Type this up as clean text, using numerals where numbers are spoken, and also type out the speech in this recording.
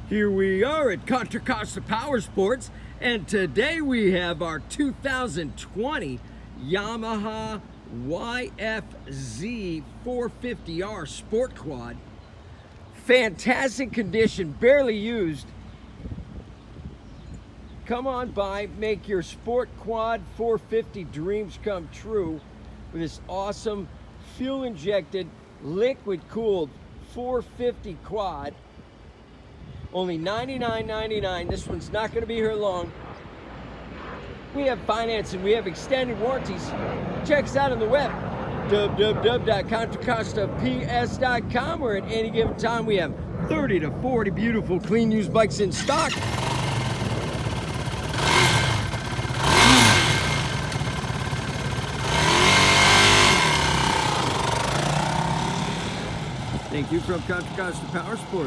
Here we are at Contra Costa Powersports, and today we have our 2020 Yamaha YFZ450R Sport Quad. Fantastic condition, barely used. Come on by, make your Sport Quad 450 dreams come true with this awesome fuel-injected, liquid-cooled 450 quad. Only $99.99. This one's not going to be here long. We have financing. We have extended warranties. Check us out on the web, www.contracostaps.com, where at any given time we have 30 to 40 beautiful, clean used bikes in stock. Thank you from Contra Costa Powersports.